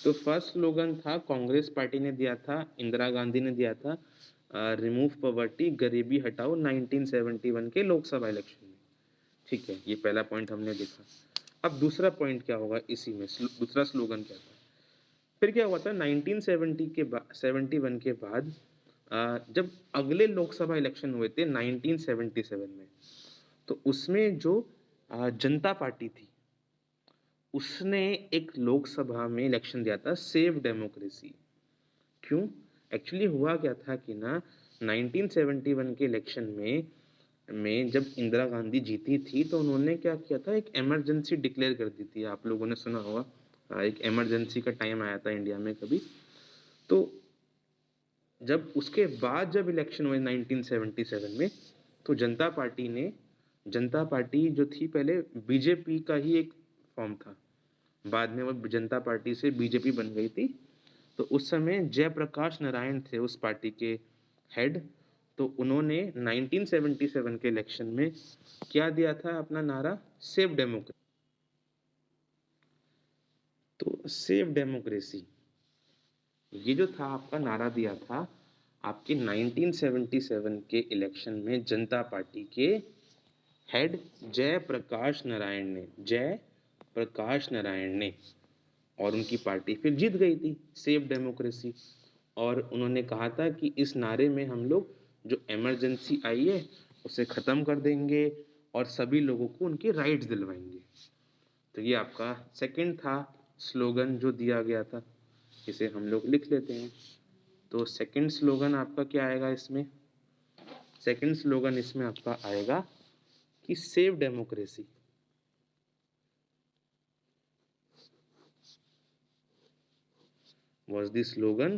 तो first slogan था, Congress party ने दिया था, इंदिरा गांधी ने दिया था, रिमूव पॉवर्टी, गरीबी हटाओ 1971 के लोकसभा इलेक्शन में। ठीक है, ये पहला पॉइंट हमने देखा। अब दूसरा पॉइंट क्या होगा इसी में, दूसरा स्लोगन क्या था। फिर क्या हुआ था 1970 के बाद, 71 के बाद जब अगले लोकसभा इलेक्शन हुए थे 1977 में, तो उसमें जो जनता पार्टी थी, उसने एक लोकसभा में इलेक्शन दिया था, सेव डेमोक्रेसी। क्यों? एक्चुअली हुआ क्या था कि ना 1971 के इलेक्शन में जब इंदिरा गांधी जीती थी, तो उन्होंने क्या किया था, एक इमरजेंसी डिक्लेयर कर दी थी। आप लोगों ने सुना होगा, एक इमरजेंसी का टाइम आया था इंडिया में कभी। तो जब उसके बाद जब इलेक्शन हुए 1977 में, तो जनता पार्टी जो थी पहले बीजेपी का ही एक फॉर्म था, बाद में वो जनता पार्टी से बीजेपी बन गई थी। तो उस समय जयप्रकाश नारायण थे उस पार्टी के हेड। तो उन्होंने 1977 के इलेक्शन में क्या दिया था अपना नारा, सेव डेमोक्रेसी। तो सेव डेमोक्रेसी ये जो था आपका नारा दिया था आपके 1977 के इलेक्शन में जनता पार्टी के हेड जय प्रकाश नारायण ने, और उनकी पार्टी फिर जीत गई थी, सेव डेमोक्रेसी। और उन्होंने कहा था कि इस नारे में हम लोग जो इमरजेंसी आई है उसे ख़त्म कर देंगे और सभी लोगों को उनके राइट्स दिलवाएंगे। तो ये आपका सेकंड था स्लोगन जो दिया गया था, इसे हम लोग लिख लेते हैं। तो सेकंड स्लोगन आपका क्या आएगा इसमें, सेकंड स्लोगन इसमें आपका आएगा कि save democracy was the slogan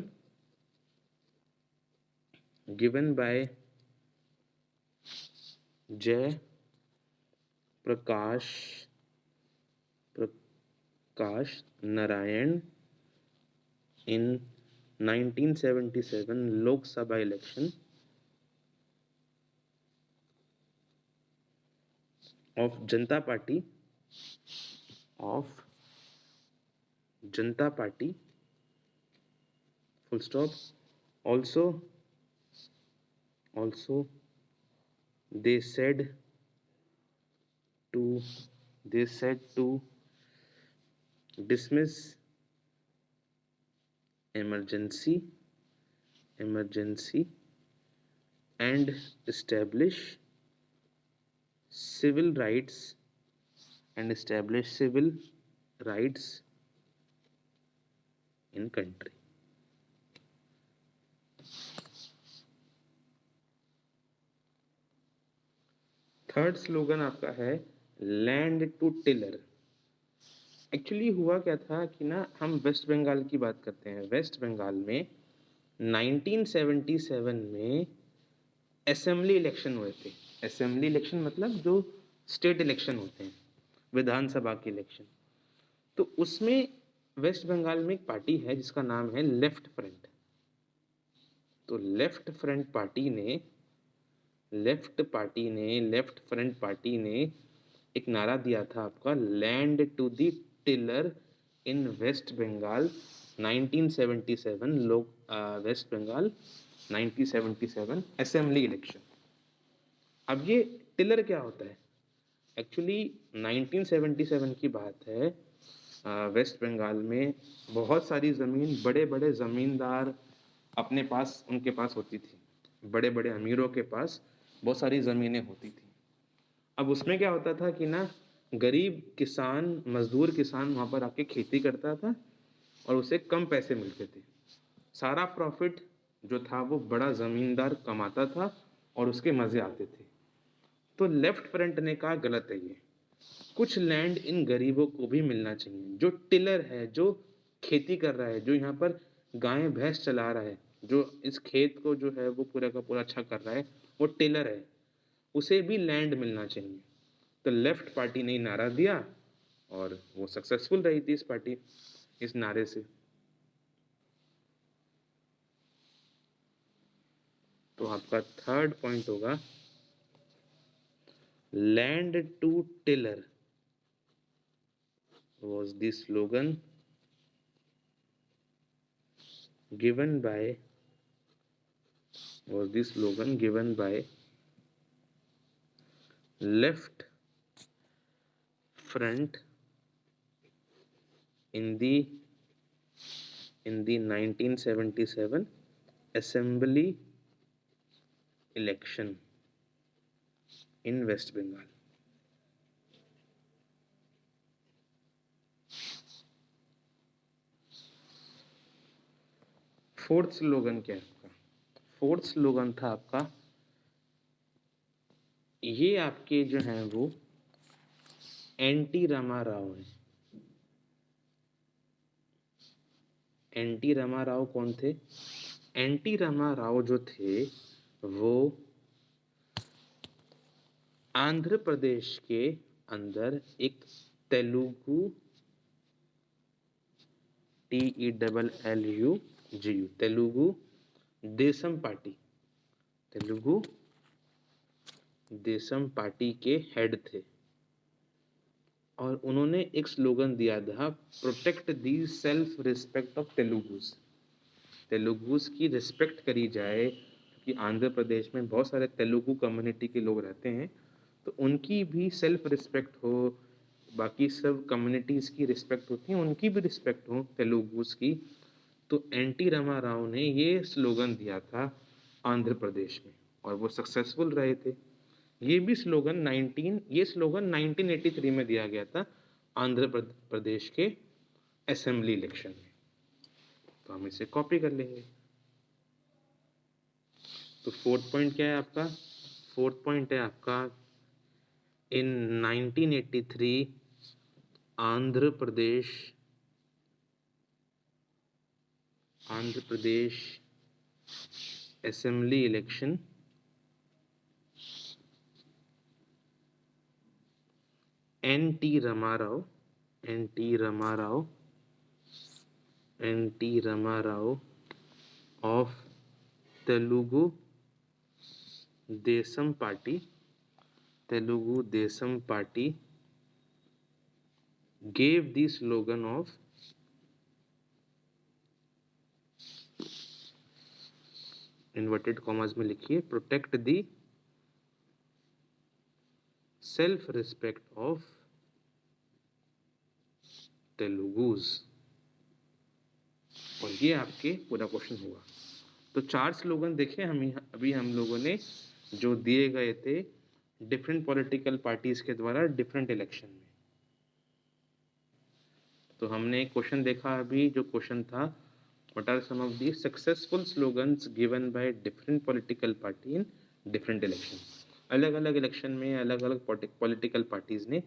given by जय Prakash Narayan in 1977 Lok Sabha election of Janata Party full stop. Also they said to dismiss emergency and establish civil rights in country. Third slogan आपका है land to tiller. Actually हुआ क्या था कि ना, हम waste Bengal की बात करते हैं। वेस्ट बंगाल में 1977 में असेंबली इलेक्शन हुए थे। असेंबली इलेक्शन मतलब जो स्टेट इलेक्शन होते हैं, विधानसभा के इलेक्शन। तो उसमें वेस्ट बंगाल में एक पार्टी है जिसका नाम है लेफ्ट फ्रंट। तो लेफ्ट फ्रंट पार्टी ने एक नारा दिया था आपका, land to the tiller in West Bengal 1977 लोग वेस्ट बंगाल 1977 असेंबली इलेक्शन। अब ये टिलर क्या होता है, एक्चुअली 1977 की बात है। वेस्ट बंगाल में बहुत सारी ज़मीन बड़े बड़े ज़मींदार अपने पास, उनके पास होती थी, बड़े बड़े अमीरों के पास बहुत सारी ज़मीनें होती थी। अब उसमें क्या होता था कि ना, गरीब किसान, मजदूर किसान वहाँ पर आके खेती करता था और उसे कम पैसे मिलते थे। सारा प्रॉफिट जो था वो बड़ा ज़मींदार कमाता था और उसके मज़े आते थे। तो लेफ्ट फ्रंट ने कहा गलत है ये, कुछ लैंड इन गरीबों को भी मिलना चाहिए। जो टिलर है, जो खेती कर रहा है, जो यहाँ पर गाय भैंस चला रहा है, जो इस खेत को जो है वो पूरा का पूरा अच्छा कर रहा है, वो टिलर है, उसे भी लैंड मिलना चाहिए। तो लेफ्ट पार्टी ने नारा दिया और वो सक्सेसफुल रही थी इस पार्टी, इस नारे से। तो आपका थर्ड पॉइंट होगा land to tiller was the slogan given by was the slogan given by left front in the 1977 assembly election in West Bengal. Fourth slogan क्या है आपका? फोर्थ स्लोगन था आपका, ये आपके जो हैं वो एनटी रामाराव है। एनटी रामाराव कौन थे? एनटी रामाराव जो थे वो आंध्र प्रदेश के अंदर एक Telugu TELLUGU Telugu Desam party, Telugu Desam party के हेड थे और उन्होंने एक स्लोगन दिया था, protect the self respect of Telugus. Telugus की रिस्पेक्ट करी जाए क्योंकि आंध्र प्रदेश में बहुत सारे तेलुगु कम्युनिटी के लोग रहते हैं, तो उनकी भी सेल्फ रिस्पेक्ट हो, बाकी सब कम्युनिटीज़ की रिस्पेक्ट होती है, उनकी भी रिस्पेक्ट हो तेलुगुस की। तो एनटी रामाराव ने ये स्लोगन दिया था आंध्र प्रदेश में और वो सक्सेसफुल रहे थे। ये स्लोगन 1983 में दिया गया था आंध्र प्रदेश के असेंबली इलेक्शन में। तो हम इसे कॉपी कर लेंगे। तो फोर्थ पॉइंट क्या है आपका? फोर्थ पॉइंट है आपका, in 1983 Andhra Pradesh assembly election NT Ramarao of Telugu Desam Party gave the slogan of inverted commas में लिखिए, protect the self respect of Telugus. और ये आपके पूरा क्वेश्चन हुआ। तो 4 स्लोगन देखे अभी हम लोगों ने जो दिए गए थे डिफरेंट पॉलिटिकल पार्टीज के द्वारा डिफरेंट इलेक्शन में। तो हमने एक क्वेश्चन देखा अभी, जो क्वेश्चन था, what are some of the successful slogans given by different political party in different election. अलग अलग इलेक्शन में अलग अलग पॉलिटिकल पार्टीज ने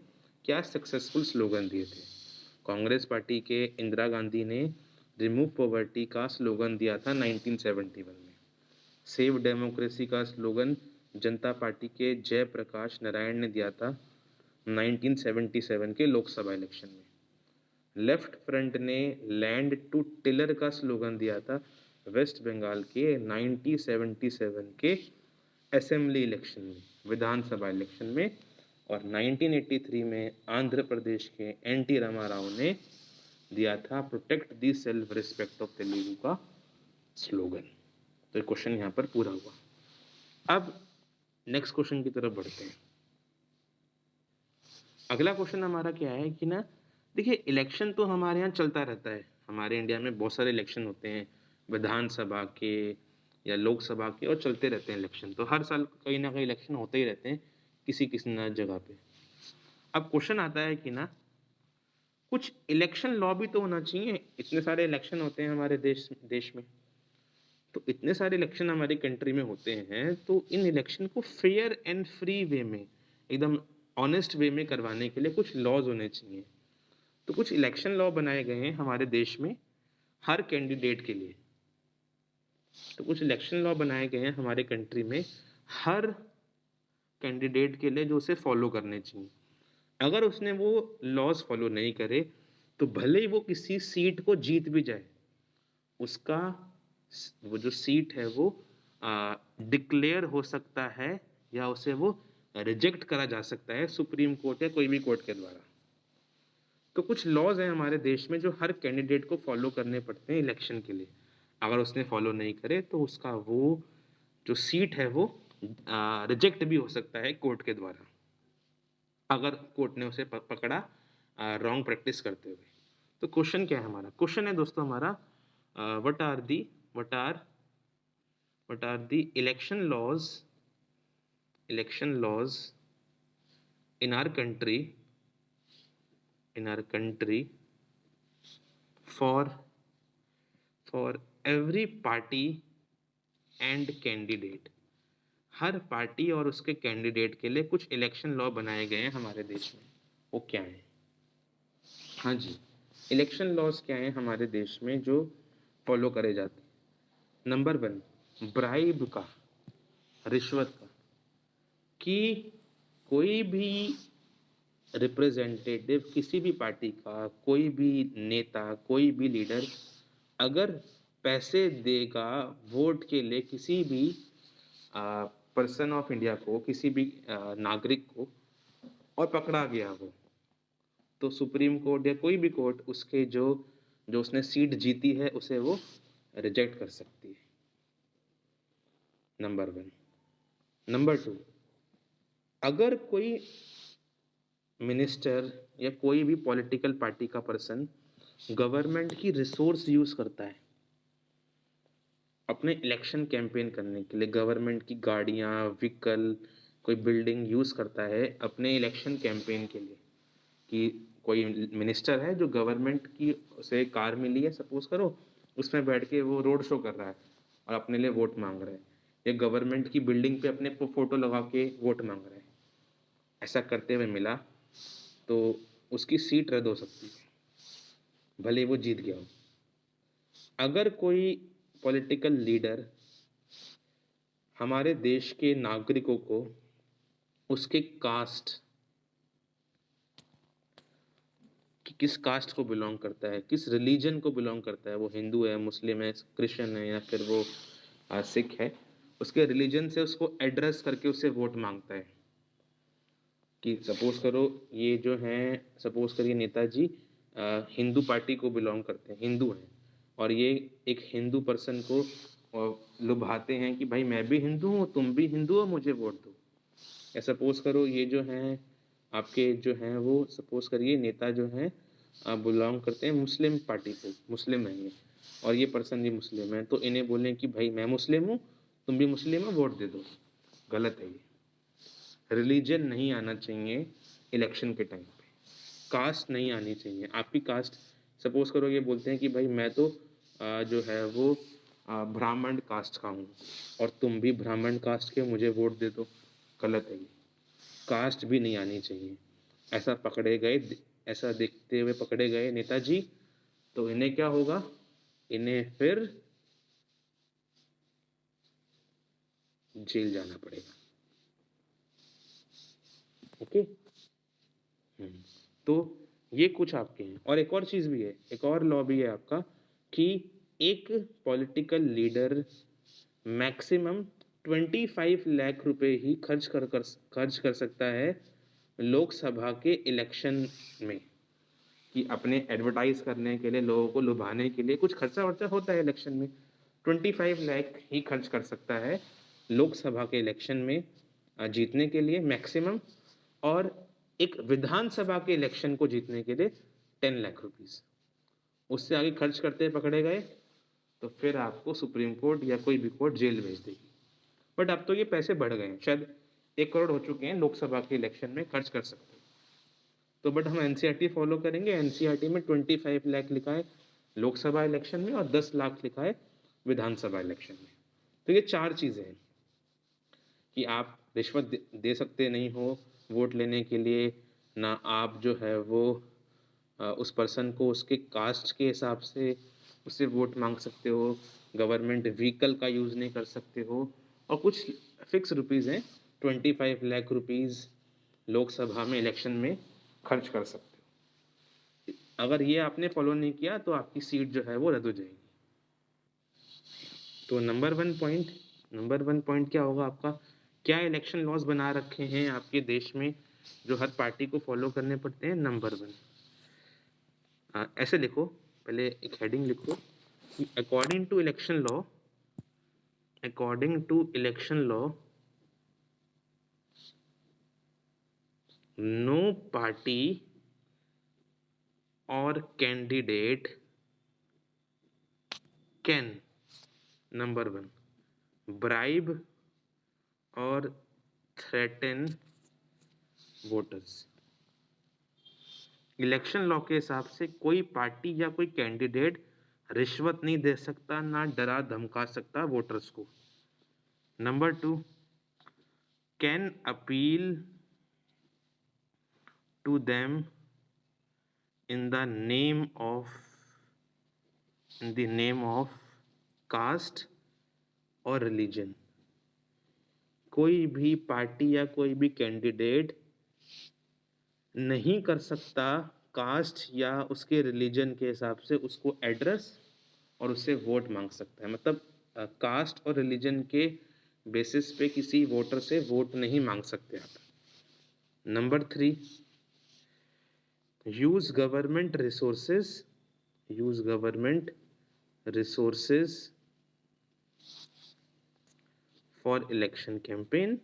क्या सक्सेसफुल स्लोगन दिए थे। कांग्रेस पार्टी के इंदिरा गांधी ने रिमूव पॉवर्टी का स्लोगन दिया था 1971 में। सेव डेमोक्रेसी का स्लोगन जनता पार्टी के जयप्रकाश नारायण ने दिया था 1977 के लोकसभा इलेक्शन में। लेफ्ट फ्रंट ने लैंड टू टिलर का स्लोगन दिया था वेस्ट बंगाल के 1977 के असेंबली इलेक्शन में, विधानसभा इलेक्शन में। और 1983 में आंध्र प्रदेश के एनटी रामाराव ने दिया था protect the self respect of Telugu का स्लोगन। तो ये क्वेश्चन यहाँ पर पूरा हुआ। अब नेक्स्ट क्वेश्चन की तरफ बढ़ते हैं। अगला क्वेश्चन हमारा क्या है कि ना, देखिए इलेक्शन तो हमारे यहाँ चलता रहता है, हमारे इंडिया में बहुत सारे इलेक्शन होते हैं, विधानसभा के या लोकसभा के, और चलते रहते हैं इलेक्शन। तो हर साल कहीं ना कहीं इलेक्शन होते ही रहते हैं किसी किसी न जगह पे। अब क्वेश्चन आता है कि ना, कुछ इलेक्शन लॉ भी तो होना चाहिए। इतने सारे इलेक्शन होते हैं हमारे देश में, तो इतने सारे इलेक्शन हमारी कंट्री में होते हैं, तो इन इलेक्शन को फेयर एंड फ्री वे में, एकदम ऑनेस्ट वे में करवाने के लिए कुछ लॉज होने चाहिए। तो कुछ इलेक्शन लॉ बनाए गए हैं हमारे देश में हर कैंडिडेट के लिए। तो कुछ इलेक्शन लॉ बनाए गए हैं हमारे कंट्री में हर कैंडिडेट के लिए, जो उसे फॉलो करने चाहिए। अगर उसने वो लॉज फॉलो नहीं करे तो भले ही वो किसी सीट को जीत भी जाए, उसका वो जो सीट है वो डिक्लेयर हो सकता है या उसे वो रिजेक्ट करा जा सकता है सुप्रीम कोर्ट या कोई भी कोर्ट के द्वारा। तो कुछ लॉज हैं हमारे देश में जो हर कैंडिडेट को फॉलो करने पड़ते हैं इलेक्शन के लिए। अगर उसने फॉलो नहीं करे तो उसका वो जो सीट है वो रिजेक्ट भी हो सकता है कोर्ट के द्वारा, अगर कोर्ट ने उसे पकड़ा रॉन्ग प्रैक्टिस करते हुए। तो क्वेश्चन क्या है हमारा? क्वेश्चन है दोस्तों हमारा, what are the election laws in our country for every party and candidate। हर पार्टी और उसके कैंडिडेट के लिए कुछ इलेक्शन लॉ बनाए गए हैं हमारे देश में। वो क्या है? हाँ जी, इलेक्शन लॉज क्या हैं हमारे देश में जो फॉलो करे जाते हैं? नंबर 1, ब्राइब का, रिश्वत का, कि कोई भी रिप्रेजेंटेटिव किसी भी पार्टी का, कोई भी नेता, कोई भी लीडर अगर पैसे देगा वोट के लिए किसी भी पर्सन ऑफ इंडिया को, किसी भी नागरिक को, और पकड़ा गया हो, तो सुप्रीम कोर्ट या कोई भी कोर्ट उसके जो उसने सीट जीती है उसे वो रिजेक्ट कर सकती है। नंबर 1। नंबर 2, अगर कोई मिनिस्टर या कोई भी पॉलिटिकल पार्टी का पर्सन गवर्नमेंट की रिसोर्स यूज करता है अपने इलेक्शन कैंपेन करने के लिए, गवर्नमेंट की गाड़ियां, व्हीकल, कोई बिल्डिंग यूज करता है अपने इलेक्शन कैंपेन के लिए, कि कोई मिनिस्टर है जो गवर्नमेंट की उसे कार मिली है सपोज करो, उसमें बैठ के वो रोड शो कर रहा है और अपने लिए वोट मांग रहा है, या गवर्नमेंट की बिल्डिंग पे अपने फोटो लगा के वोट मांग रहा है, ऐसा करते हुए मिला तो उसकी सीट रद्द हो सकती है, भले वो जीत गया हो। अगर कोई पॉलिटिकल लीडर हमारे देश के नागरिकों को उसके कास्ट, कि किस कास्ट को बिलोंग करता है, किस रिलीजन को बिलोंग करता है, वो हिंदू है, मुस्लिम है, क्रिश्चियन है, या फिर वो सिख है, उसके रिलीजन से उसको एड्रेस करके उससे वोट मांगता है, कि सपोज करो ये जो हैं, सपोज करिए नेताजी हिंदू पार्टी को बिलोंग करते हैं, हिंदू हैं, और ये एक हिंदू पर्सन को लुभाते हैं कि भाई मैं भी हिंदू हूँ, तुम भी हिंदू हो, मुझे वोट दो। या सपोज करो ये जो हैं आपके जो हैं वो सपोज करिए नेता जो हैं बिलोंग करते हैं मुस्लिम पार्टी को, मुस्लिम है ये, और ये पर्सन भी मुस्लिम है, तो इन्हें बोलें कि भाई मैं मुस्लिम हूँ, तुम भी मुस्लिम हो, वोट दे दो। गलत है ये। रिलीजन नहीं आना चाहिए इलेक्शन के टाइम पे, कास्ट नहीं आनी चाहिए। आपकी कास्ट, सपोज करो ये बोलते हैं कि भाई मैं तो जो है वो ब्राह्मण कास्ट का हूँ और तुम भी ब्राह्मण कास्ट के, मुझे वोट दे दो। गलत है ये, कास्ट भी नहीं आनी चाहिए। ऐसा पकड़े गए, ऐसा देखते हुए पकड़े गए नेताजी, तो इन्हें क्या होगा? इन्हें फिर जेल जाना पड़ेगा। ओके। तो ये कुछ आपके हैं, और एक और चीज भी है, एक और लॉ भी है आपका, कि एक पॉलिटिकल लीडर मैक्सिमम 25 लाख रुपए ही खर्च कर सकता है लोकसभा के इलेक्शन में, कि अपने एडवर्टाइज करने के लिए, लोगों को लुभाने के लिए कुछ खर्चा वर्चा होता है इलेक्शन में, 25 लाख ही खर्च कर सकता है लोकसभा के इलेक्शन में जीतने के लिए मैक्सिमम, और एक विधानसभा के इलेक्शन को जीतने के लिए 10 लाख रुपीस। उससे आगे खर्च करते पकड़े गए तो फिर आपको सुप्रीम कोर्ट या कोई भी कोर्ट जेल भेज देगी। बट अब तो ये पैसे बढ़ गए हैं, शायद 1 करोड़ हो चुके हैं लोकसभा के इलेक्शन में खर्च कर सकते हैं। तो बट हम एनसीईआरटी फॉलो करेंगे। एनसीईआरटी में 25 लाख लिखा है लोकसभा इलेक्शन में और 10 लाख लिखा है विधानसभा इलेक्शन में। तो ये 4 चीज़ें हैं कि आप रिश्वत दे सकते नहीं हो वोट लेने के लिए, ना आप जो है वो उस पर्सन को उसके कास्ट के हिसाब से उससे वोट मांग सकते हो, गवर्नमेंट व्हीकल का यूज़ नहीं कर सकते हो, और कुछ फिक्स रुपीज़ हैं, 25 लाख रुपीज़ लोकसभा में इलेक्शन में खर्च कर सकते हो। अगर ये आपने फॉलो नहीं किया तो आपकी सीट जो है वो रद्द हो जाएगी। तो नंबर वन पॉइंट क्या होगा आपका? क्या इलेक्शन लॉज बना रखे हैं आपके देश में जो हर पार्टी को फॉलो करने पड़ते हैं? नंबर 1, ऐसे लिखो, पहले एक हेडिंग लिखो, according to election law, no party or candidate can, number one, bribe or threaten voters. Election law के हिसाब से कोई पार्टी या कोई कैंडिडेट रिश्वत नहीं दे सकता, ना डरा धमका सकता वोटर्स को। Number two, can appeal to them in the name of caste और रिलीजन। कोई भी पार्टी या कोई भी कैंडिडेट नहीं कर सकता कास्ट या उसके रिलीजन के हिसाब से उसको एड्रेस और उससे वोट मांग सकता है। मतलब कास्ट और रिलीजन के बेसिस पे किसी वोटर से वोट नहीं मांग सकते आप। Number three, use government resources for election campaign.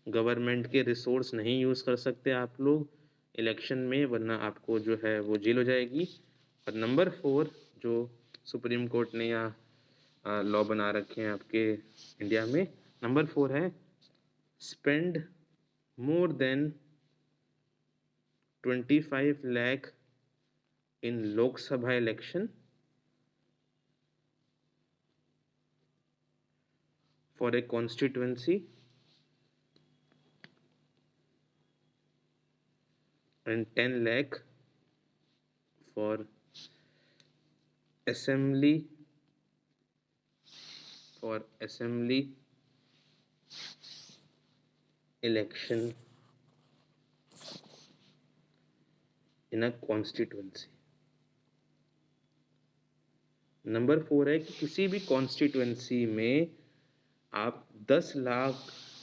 Government के रिसोर्स नहीं यूज कर सकते आप लोग इलेक्शन में, वरना आपको जो है वो जेल हो जाएगी। और नंबर फोर, जो सुप्रीम कोर्ट ने या लॉ बना रखे हैं आपके इंडिया में, नंबर फोर है spend more than 25 lakh in Lok Sabha election for a constituency and 10 lakh for assembly election in a constituency। Number four है कि किसी भी कॉन्स्टिट्यूएंसी में आप 10 लाख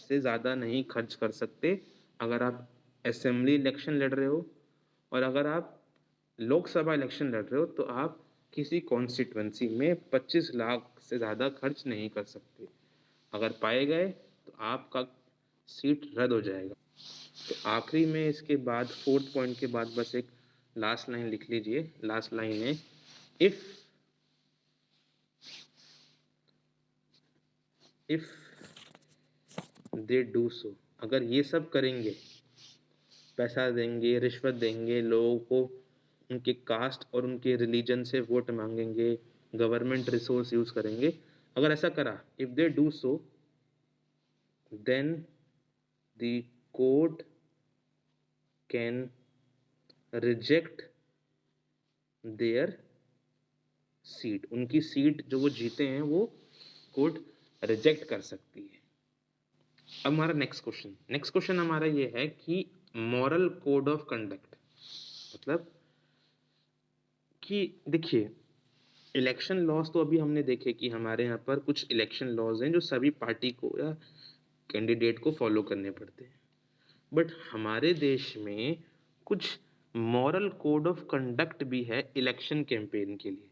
से ज़्यादा नहीं खर्च कर सकते अगर आप असेंबली इलेक्शन लड़ रहे हो, और अगर आप लोकसभा इलेक्शन लड़ रहे हो तो आप किसी कॉन्स्टिट्यूएंसी में 25 लाख से ज़्यादा खर्च नहीं कर सकते। अगर पाए गए तो आपका सीट रद्द हो जाएगा। तो आखिरी में इसके बाद फोर्थ पॉइंट के बाद बस एक लास्ट लाइन लिख लीजिए। लास्ट लाइन है, इफ दे डू सो, अगर ये सब करेंगे, पैसा देंगे, रिश्वत देंगे, लोगों को उनके कास्ट और उनके रिलीजन से वोट मांगेंगे, गवर्नमेंट रिसोर्स यूज करेंगे, अगर ऐसा करा, if they do so, then the court can reject their seat. उनकी सीट जो वो जीते हैं वो कोर्ट रिजेक्ट कर सकती है। अब हमारा नेक्स्ट क्वेश्चन हमारा ये है कि मॉरल कोड ऑफ कंडक्ट, मतलब कि देखिए इलेक्शन लॉज तो अभी हमने देखे कि हमारे यहाँ पर कुछ इलेक्शन लॉज हैं जो सभी पार्टी को या कैंडिडेट को फॉलो करने पड़ते हैं, बट हमारे देश में कुछ मॉरल कोड ऑफ कंडक्ट भी है इलेक्शन कैंपेन के लिए।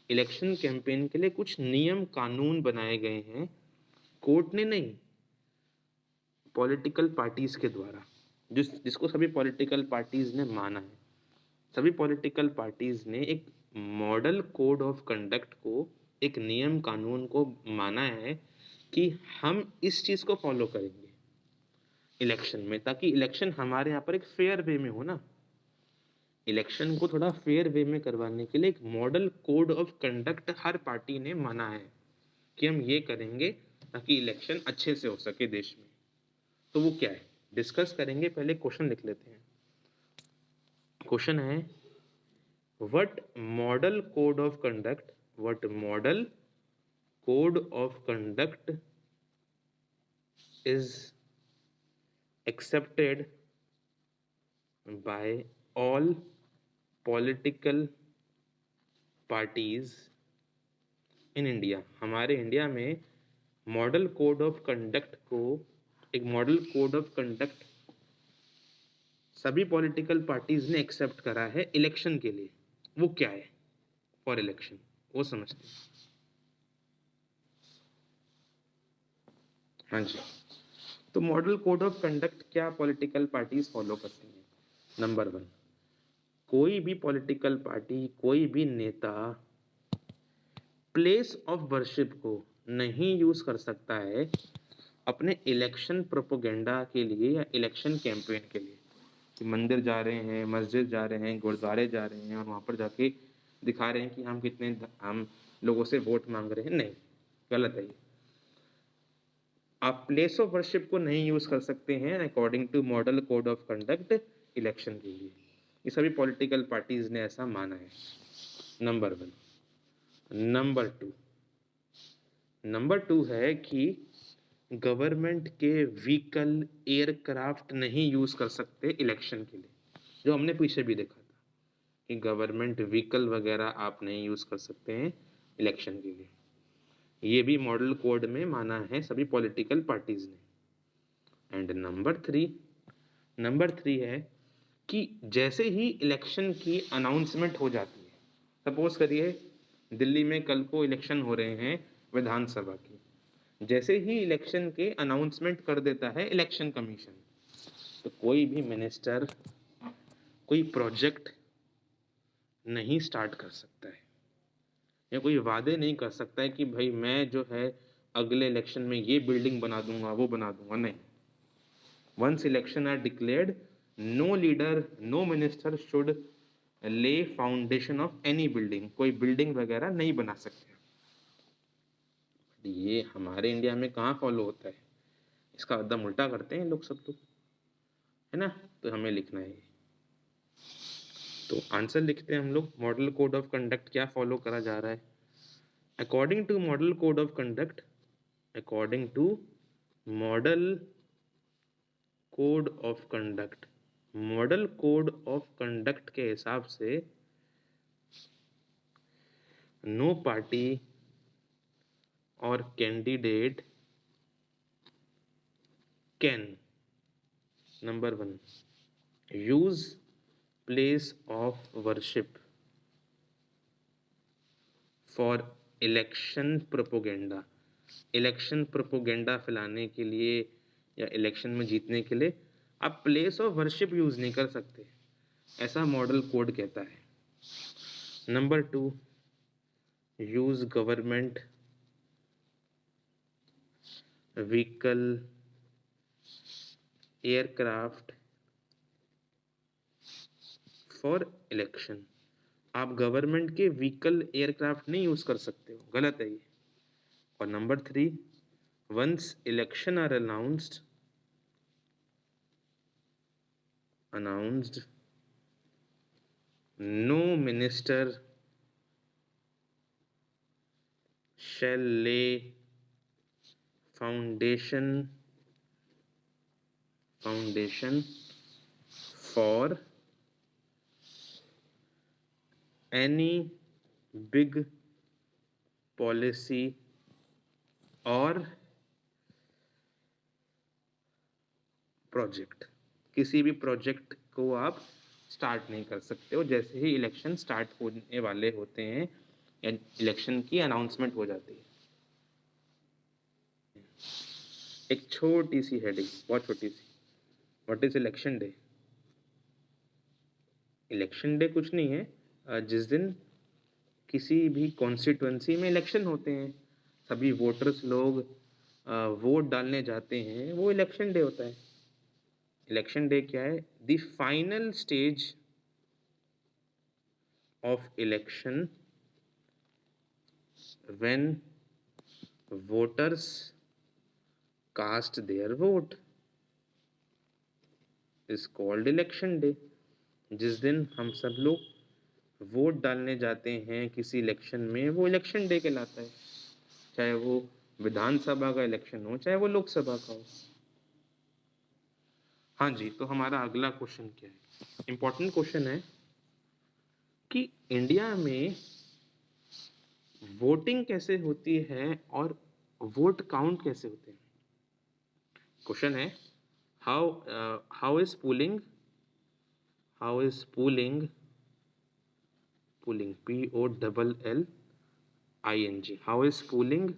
इलेक्शन कैंपेन के लिए कुछ नियम कानून बनाए गए हैं, कोर्ट ने नहीं, पॉलिटिकल पार्टीज के द्वारा, जिसको सभी पॉलिटिकल पार्टीज ने माना है। सभी पॉलिटिकल पार्टीज ने एक मॉडल कोड ऑफ कंडक्ट को, एक नियम कानून को माना है कि हम इस चीज को फॉलो करेंगे इलेक्शन में, ताकि इलेक्शन हमारे यहाँ पर एक फेयर वे में हो ना। इलेक्शन को थोड़ा फेयर वे में करवाने के लिए एक model code of conduct her party ने माना है कि हम ये करेंगे ताकि इलेक्शन अच्छे से हो सके देश में। तो वो क्या है डिस्कस करेंगे। पहले क्वेश्चन लिख लेते हैं। क्वेश्चन है, what model code of conduct is accepted by all political parties in India। हमारे इंडिया में मॉडल कोड ऑफ कंडक्ट को, एक मॉडल कोड ऑफ कंडक्ट सभी पॉलिटिकल पार्टीज ने एक्सेप्ट करा है इलेक्शन के लिए। वो क्या है फॉर इलेक्शन, वो समझते हैं। हाँ जी, तो मॉडल कोड ऑफ कंडक्ट क्या पॉलिटिकल पार्टीज फॉलो करती हैं? नंबर 1, कोई भी पॉलिटिकल पार्टी, कोई भी नेता प्लेस ऑफ वर्शिप को नहीं यूज कर सकता है अपने इलेक्शन प्रोपोगेंडा के लिए या इलेक्शन कैंपेन के लिए, कि मंदिर जा रहे हैं, मस्जिद जा रहे हैं, गुरुद्वारे जा रहे हैं और वहाँ पर जाके दिखा रहे हैं कि हम लोगों से वोट मांग रहे हैं। नहीं, गलत है ये। आप प्लेस ऑफ वर्शिप को नहीं यूज कर सकते हैं according to model code of conduct election के लिए। ये सभी पॉलिटिकल पार्टीज ने ऐसा माना है। नंबर 1। नंबर टू है कि गवर्नमेंट के व्हीकल, एयरक्राफ्ट नहीं यूज कर सकते इलेक्शन के लिए, जो हमने पीछे भी देखा था कि गवर्नमेंट व्हीकल वगैरह आप नहीं यूज कर सकते हैं इलेक्शन के लिए। ये भी मॉडल कोड में माना है सभी पॉलिटिकल पार्टीज ने। एंड नंबर थ्री है कि जैसे ही इलेक्शन की अनाउंसमेंट हो जाती है, सपोज करिए दिल्ली में कल को इलेक्शन हो रहे हैं विधानसभा की, जैसे ही इलेक्शन के अनाउंसमेंट कर देता है इलेक्शन कमीशन, तो कोई भी मिनिस्टर कोई प्रोजेक्ट नहीं स्टार्ट कर सकता है या कोई वादे नहीं कर सकता है कि भाई मैं जो है अगले इलेक्शन में ये बिल्डिंग बना दूंगा, वो बना दूंगा। नहीं, once election are declared, no leader, no minister should lay foundation of any building, कोई बिल्डिंग वगैरह नहीं बना सकते। ये हमारे इंडिया में कहाँ फॉलो होता है? इसका एकदम उल्टा करते हैं लोग सब, तो है ना। तो हमें लिखना है, तो आंसर लिखते हैं हम लोग। मॉडल कोड ऑफ कंडक्ट क्या फॉलो करा जा रहा है? According to model code of conduct, according to model code of conduct, model code of conduct के हिसाब से नो पार्टी और candidate can, number 1, use place of worship for election propaganda. Election propaganda फैलाने के लिए या इलेक्शन में जीतने के लिए आप प्लेस ऑफ वर्शिप यूज नहीं कर सकते, ऐसा मॉडल कोड कहता है। Number 2, use government vehicle, aircraft for election. आप गवर्नमेंट के व्हीकल, एयरक्राफ्ट नहीं यूज कर सकते हो, गलत है ये। और number 3, once election are announced, no minister shall lay foundation for any big policy और प्रोजेक्ट। किसी भी प्रोजेक्ट को आप स्टार्ट नहीं कर सकते हो जैसे ही इलेक्शन स्टार्ट होने वाले होते हैं या इलेक्शन की अनाउंसमेंट हो जाती है। एक छोटी सी हेडिंग, बहुत छोटी सी, what is election day? Election day कुछ नहीं है, जिस दिन किसी भी कॉन्स्टिट्यूंसी में इलेक्शन होते हैं, सभी वोटर्स लोग वोट डालने जाते हैं, वो इलेक्शन डे होता है। इलेक्शन डे क्या है? The final stage of election when voters cast their vote is called election day. जिस दिन हम सब लोग वोट डालने जाते हैं किसी इलेक्शन में, वो इलेक्शन डे कहलाता है, चाहे वो विधानसभा का इलेक्शन हो, चाहे वो लोकसभा का हो। हाँ जी, तो हमारा अगला क्वेश्चन क्या है? इंपॉर्टेंट क्वेश्चन है कि इंडिया में वोटिंग कैसे होती है और वोट काउंट कैसे होते हैं। क्वेश्चन है how is polling P-O-L-L ING. How is polling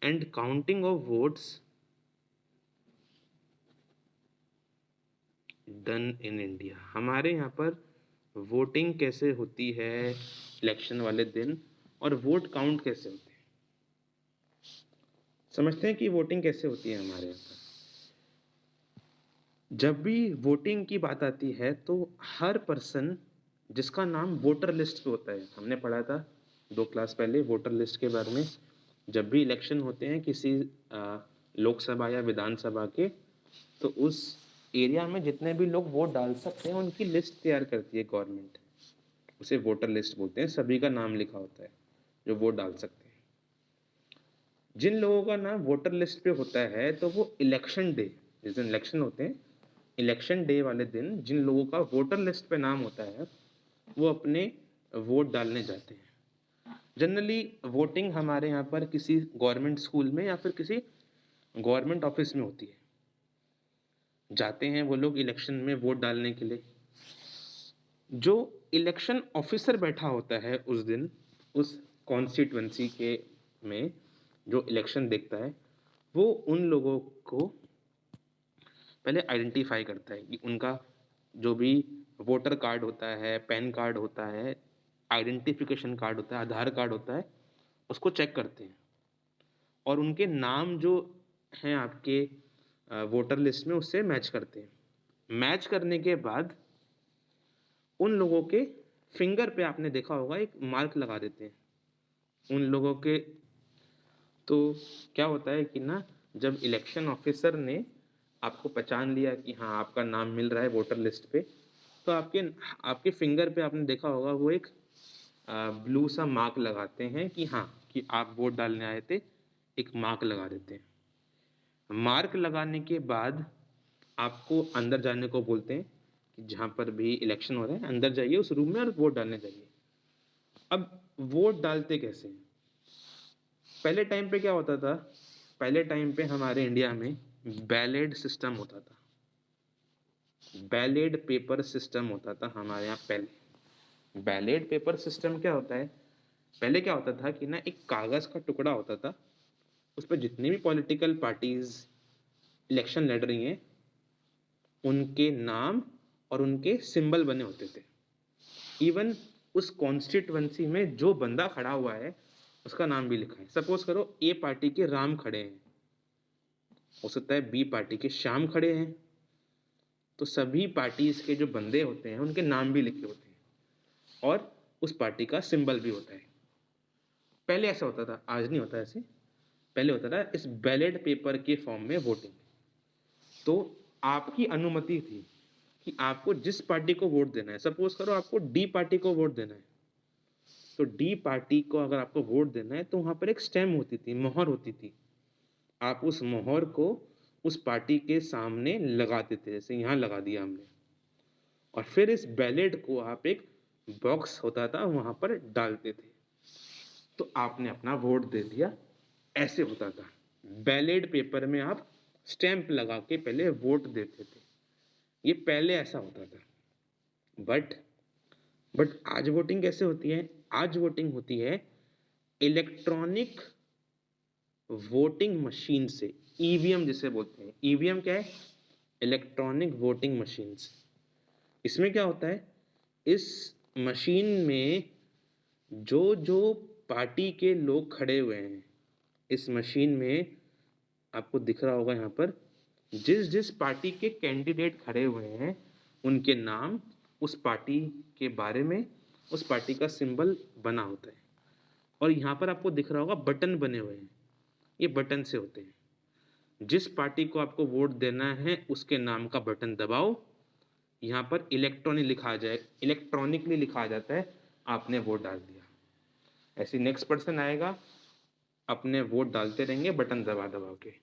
and counting of votes done in India? हमारे यहाँ पर वोटिंग कैसे होती है इलेक्शन वाले दिन, और वोट काउंट कैसे होते हैं? समझते हैं कि वोटिंग कैसे होती है हमारे यहाँ पर। जब भी वोटिंग की बात आती है तो हर पर्सन जिसका नाम वोटर लिस्ट पे होता है, हमने पढ़ा था 2 क्लास पहले वोटर लिस्ट के बारे में। जब भी इलेक्शन होते हैं किसी लोकसभा या विधानसभा के, तो उस एरिया में जितने भी लोग वोट डाल सकते हैं उनकी लिस्ट तैयार करती है गवर्नमेंट। उसे वोटर लिस्ट बोलते हैं, सभी का नाम लिखा होता है जो वोट डाल सकते हैं। जिन लोगों का नाम वोटर लिस्ट पे होता है तो वो इलेक्शन डे, जिस दिन इलेक्शन होते हैं, इलेक्शन डे वाले दिन जिन लोगों का वोटर लिस्ट पे नाम होता है वो अपने वोट डालने जाते हैं। जनरली वोटिंग हमारे यहाँ पर किसी गवर्नमेंट स्कूल में या फिर किसी गवर्नमेंट ऑफिस में होती है। जाते हैं वो लोग इलेक्शन में वोट डालने के लिए। जो इलेक्शन ऑफिसर बैठा होता है उस दिन उस कॉन्स्टिट्यूएंसी के में जो इलेक्शन देखता है, वो उन लोगों को पहले आइडेंटिफाई करता है कि उनका जो भी वोटर कार्ड होता है, पैन कार्ड होता है, आइडेंटिफिकेशन कार्ड होता है, आधार कार्ड होता है, उसको चेक करते हैं और उनके नाम जो हैं आपके वोटर लिस्ट में उससे मैच करते हैं। मैच करने के बाद उन लोगों के फिंगर पे आपने देखा होगा एक मार्क लगा देते हैं उन लोगों के। तो क्या होता है कि ना, जब इलेक्शन ऑफिसर ने आपको पहचान लिया कि हाँ आपका नाम मिल रहा है वोटर लिस्ट पे, तो आपके आपके फिंगर पे आपने देखा होगा वो एक ब्लू सा मार्क लगाते हैं कि हाँ कि आप वोट डालने आए थे, एक मार्क लगा देते हैं। मार्क लगाने के बाद आपको अंदर जाने को बोलते हैं कि जहाँ पर भी इलेक्शन हो रहा है अंदर जाइए उस रूम में और वोट डालने जाइए। अब वोट डालते कैसे हैं? पहले टाइम पे क्या होता था? पहले टाइम पे हमारे इंडिया में बैलेट सिस्टम होता था, बैलेट पेपर सिस्टम होता था हमारे यहाँ पहले। बैलेट पेपर सिस्टम क्या होता है? पहले क्या होता था कि ना, एक कागज़ का टुकड़ा होता था, उस पर जितनी भी पॉलिटिकल पार्टीज इलेक्शन लड़ रही हैं उनके नाम और उनके सिंबल बने होते थे। इवन उस कॉन्स्टिट्यूएंसी में जो बंदा खड़ा हुआ है उसका नाम भी लिखा है। सपोज करो ए पार्टी के राम खड़े हैं, हो सकता है बी पार्टी के श्याम खड़े हैं, तो सभी पार्टीज के जो बंदे होते हैं उनके नाम भी लिखे होते हैं और उस पार्टी का सिंबल भी होता है। पहले ऐसा होता था, आज नहीं होता ऐसे। पहले होता था इस बैलेट पेपर के फॉर्म में वोटिंग। तो आपकी अनुमति थी कि आपको जिस पार्टी को वोट देना है, सपोज करो आपको डी पार्टी को वोट देना है, तो डी पार्टी को अगर आपको वोट देना है तो वहां पर एक स्टैम्प होती थी, मोहर होती थी। आप उस मोहर को उस पार्टी के सामने लगाते थे, जैसे यहाँ लगा दिया हमने, और फिर इस बैलेट को आप एक बॉक्स होता था वहां पर डालते थे, तो आपने अपना वोट दे दिया। ऐसे होता था। बैलेट पेपर में आप स्टैंप लगा के पहले वोट देते थे, ये पहले ऐसा होता था। बट आज वोटिंग कैसे होती है? आज वोटिंग होती है इलेक्ट्रॉनिक वोटिंग मशीन से, ईवीएम जिसे बोलते हैं। ईवीएम क्या है? Electronic voting machines. इसमें क्या होता है, इस मशीन में जो जो पार्टी के लोग खड़े हुए हैं, इस मशीन में आपको दिख रहा होगा यहाँ पर जिस जिस पार्टी के कैंडिडेट खड़े हुए हैं उनके नाम, उस पार्टी के बारे में, उस पार्टी का सिंबल बना होता है। और यहाँ पर आपको दिख रहा होगा बटन बने हुए हैं, ये बटन से होते हैं। जिस पार्टी को आपको वोट देना है उसके नाम का बटन दबाओ, यहाँ पर इलेक्ट्रॉनिकली लिखा आ जाता है आपने वोट डाल दिया। ऐसे नेक्स्ट पर्सन आएगा, अपने वोट डालते रहेंगे बटन दबा दबा के।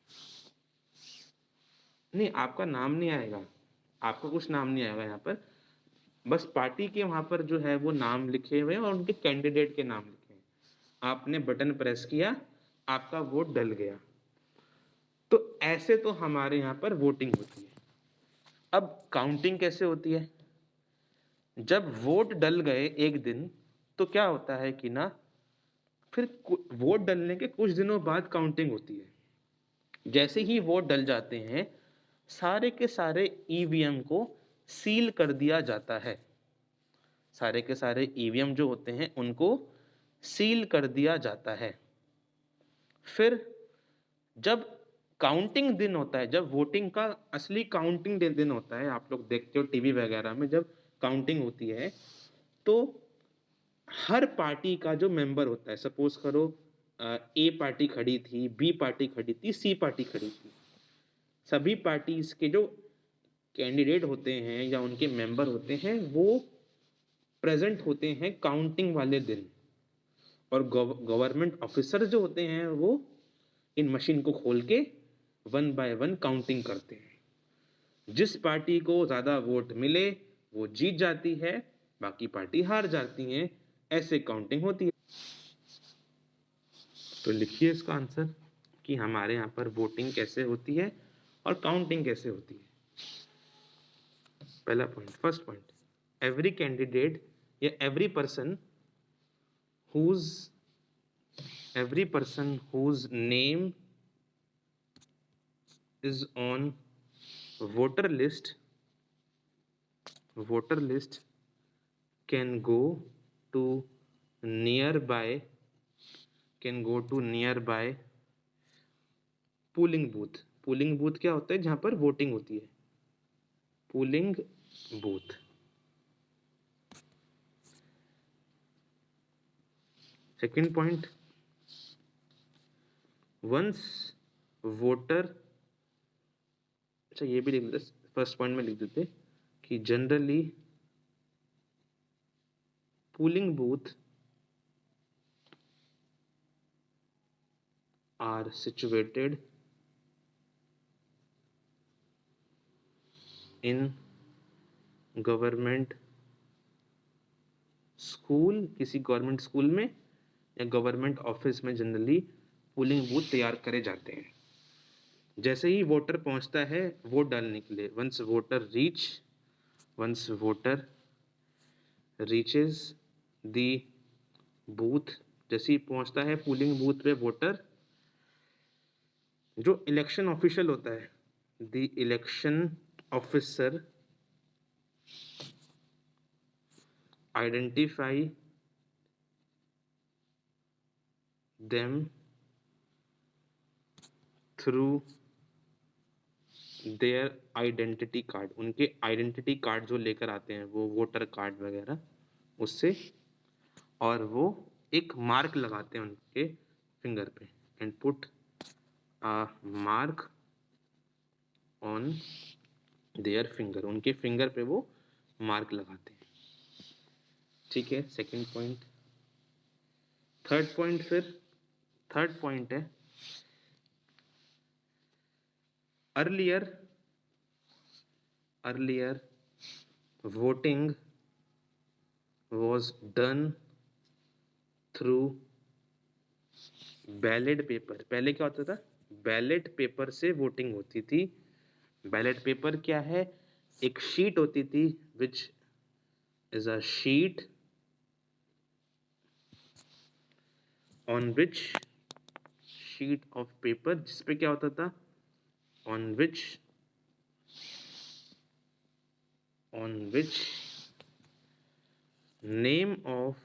नहीं, आपका नाम नहीं आएगा, आपका कुछ नाम नहीं आएगा यहाँ पर, बस पार्टी के वहां पर जो है वो नाम लिखे हुए हैं और उनके कैंडिडेट के नाम लिखे हैं। आपने बटन प्रेस किया, आपका वोट डल गया। तो ऐसे तो हमारे यहाँ पर वोटिंग होती है। अब काउंटिंग कैसे होती है? जब वोट डल गए एक दिन, तो क्या होता है कि ना, फिर वोट डलने के कुछ दिनों बाद काउंटिंग होती है। जैसे ही वोट डल जाते हैं, सारे के सारे ईवीएम को सील कर दिया जाता है। सारे के सारे ईवीएम जो होते हैं उनको सील कर दिया जाता है। फिर जब काउंटिंग दिन होता है, जब वोटिंग का असली काउंटिंग दिन होता है, आप लोग देखते हो टीवी वगैरह में जब काउंटिंग होती है, तो हर पार्टी का जो मेंबर होता है, सपोज करो ए पार्टी खड़ी थी, बी पार्टी खड़ी थी, सी पार्टी खड़ी थी, सभी पार्टीज के जो कैंडिडेट होते हैं या उनके मेंबर होते हैं वो प्रेजेंट होते हैं काउंटिंग वाले दिन। और गवर्नमेंट ऑफिसर जो होते हैं वो इन मशीन को खोल के 1 बाय 1 काउंटिंग करते हैं। जिस पार्टी को ज्यादा वोट मिले वो जीत जाती है, बाकी पार्टी हार जाती हैं। ऐसे काउंटिंग होती है। तो लिखिए इसका आंसर कि हमारे यहाँ पर वोटिंग कैसे होती है और काउंटिंग कैसे होती है। पहला point, first point, every candidate या every person whose name is on voter list can go to nearby polling booth. Polling booth क्या होता है? जहां पर वोटिंग होती है, polling booth. Second point, once voter, अच्छा ये भी लिख देते, फर्स्ट पॉइंट में लिख देते कि generally polling booth are situated in government school, किसी गवर्नमेंट स्कूल में या गवर्नमेंट ऑफिस में जनरली पोलिंग बूथ तैयार करे जाते हैं। जैसे ही वोटर पहुंचता है वोट डालने के लिए, once voter reaches the booth, जैसे ही पहुंचता है पोलिंग बूथ पे वोटर, जो इलेक्शन ऑफिशियल होता है, the election officer identify them through their identity card, उनके आइडेंटिटी कार्ड जो लेकर आते हैं वो वोटर कार्ड वगैरह उससे, और वो एक मार्क लगाते हैं उनके फिंगर पे, and put a mark on their finger, उनके फिंगर पे वो मार्क लगाते हैं। ठीक है, सेकंड पॉइंट। थर्ड पॉइंट, फिर थर्ड पॉइंट है earlier voting was done through ballot paper. पहले क्या होता था? बैलेट पेपर से वोटिंग होती थी। बैलेट पेपर क्या है? एक शीट होती थी which is a sheet on which, sheet of paper जिसपे क्या होता था? On which name of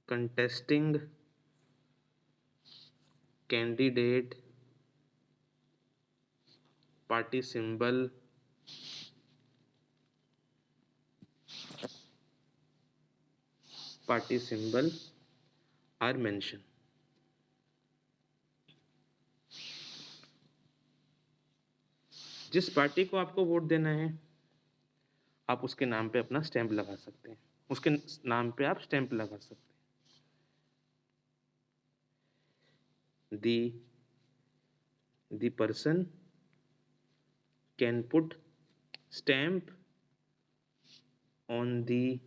contesting candidate, party symbol, are mentioned। जिस पार्टी को आपको वोट देना है आप उसके नाम पे अपना स्टैंप लगा सकते हैं, उसके नाम पे आप स्टैंप लगा सकते हैं। the person can put stamp on the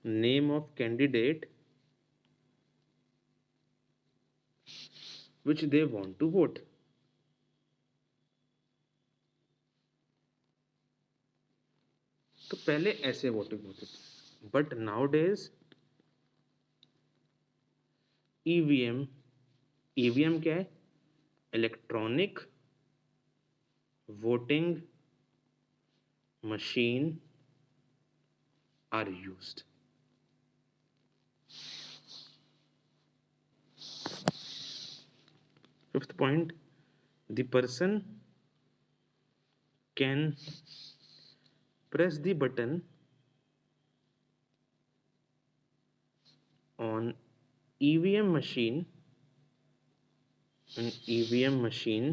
name of candidate which they want to vote। तो पहले ऐसे वोटिंग होती थी, but nowadays EVM, EVM क्या है? Electronic voting machine are used. Fifth point, the person can press the button on EVM machine, an EVM machine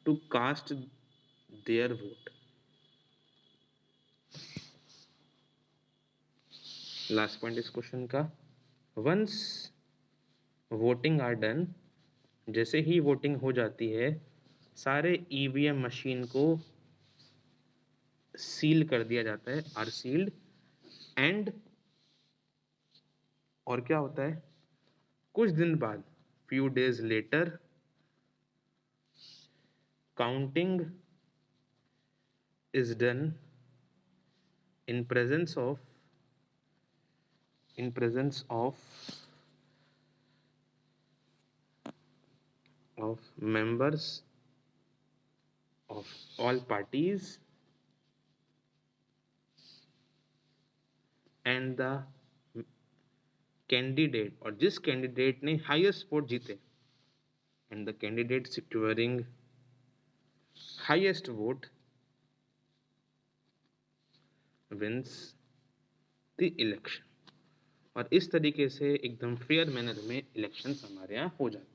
to cast their vote. Last point इस question का, once voting are done, जैसे ही voting हो जाती है सारे EVM machine को seal कर दिया जाता है, आर सील्ड, एंड और क्या होता है, कुछ दिन बाद, few days later, counting is done in presence of members of all parties and the candidate, और जिस कैंडिडेट ने हाईएस्ट वोट जीते, and the candidate securing highest vote wins the election. और इस तरीके से एकदम फेयर मैनर में इलेक्शंस हमारे यहाँ हो जाते हैं।